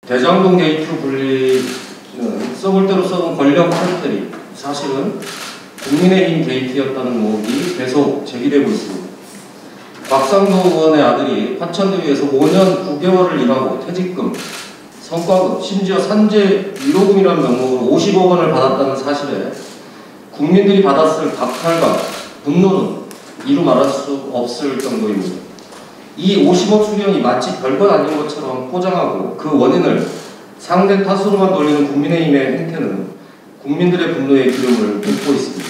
대장동 게이트로 불리는 썩을 대로 썩은 권력 탈퇴리, 사실은 국민의힘 게이트였다는 의혹이 계속 제기되고 있습니다. 곽상도 의원의 아들이 화천대유에서 5년 9개월을 일하고 퇴직금, 성과급, 심지어 산재 위로금이라는 명목으로 50억 원을 받았다는 사실에 국민들이 받았을 박탈감, 분노는 이루 말할 수 없을 정도입니다. 이 50억 수령이 마치 별것 아닌 것처럼 포장하고 그 원인을 상대 탓으로만 돌리는 국민의힘의 행태는 국민들의 분노의 기름을 붓고 있습니다.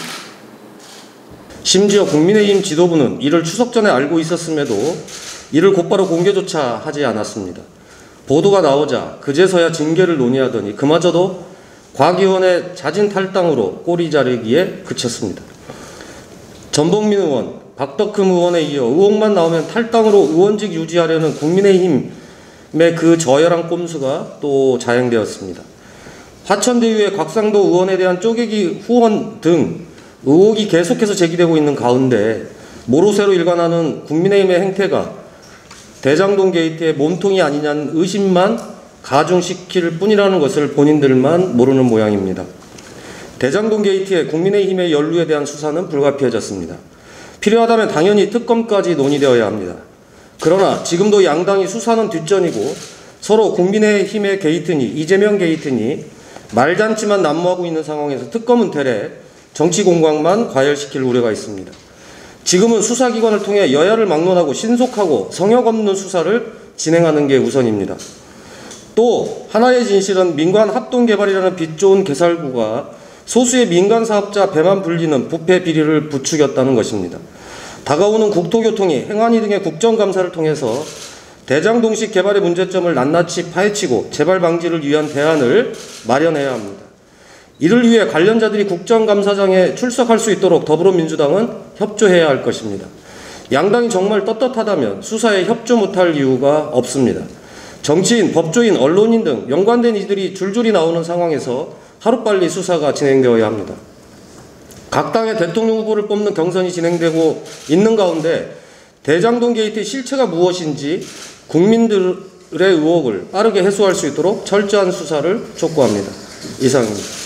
심지어 국민의힘 지도부는 이를 추석 전에 알고 있었음에도 이를 곧바로 공개조차 하지 않았습니다. 보도가 나오자 그제서야 징계를 논의하더니 그마저도 곽 의원의 자진 탈당으로 꼬리 자르기에 그쳤습니다. 전봉민 의원, 박덕흠 의원에 이어 의혹만 나오면 탈당으로 의원직 유지하려는 국민의힘의 그 저열한 꼼수가 또 자행되었습니다. 화천대유의 곽상도 의원에 대한 쪼개기 후원 등 의혹이 계속해서 제기되고 있는 가운데 모로새로 일관하는 국민의힘의 행태가 대장동 게이트의 몸통이 아니냐는 의심만 가중시킬 뿐이라는 것을 본인들만 모르는 모양입니다. 대장동 게이트의 국민의힘의 연루에 대한 수사는 불가피해졌습니다. 필요하다면 당연히 특검까지 논의되어야 합니다. 그러나 지금도 양당이 수사는 뒷전이고 서로 국민의힘의 게이트니 이재명 게이트니 말잔치만 난무하고 있는 상황에서 특검은 대래 정치 공방만 과열시킬 우려가 있습니다. 지금은 수사기관을 통해 여야를 막론하고 신속하고 성역 없는 수사를 진행하는 게 우선입니다. 또 하나의 진실은 민관 합동개발이라는 빛 좋은 개살구가 소수의 민간 사업자 배만 불리는 부패 비리를 부추겼다는 것입니다. 다가오는 국토교통위, 행안위 등의 국정감사를 통해서 대장동식 개발의 문제점을 낱낱이 파헤치고 재발 방지를 위한 대안을 마련해야 합니다. 이를 위해 관련자들이 국정감사장에 출석할 수 있도록 더불어민주당은 협조해야 할 것입니다. 양당이 정말 떳떳하다면 수사에 협조 못할 이유가 없습니다. 정치인, 법조인, 언론인 등 연관된 이들이 줄줄이 나오는 상황에서 하루빨리 수사가 진행되어야 합니다. 각 당의 대통령 후보를 뽑는 경선이 진행되고 있는 가운데 대장동 게이트의 실체가 무엇인지 국민들의 의혹을 빠르게 해소할 수 있도록 철저한 수사를 촉구합니다. 이상입니다.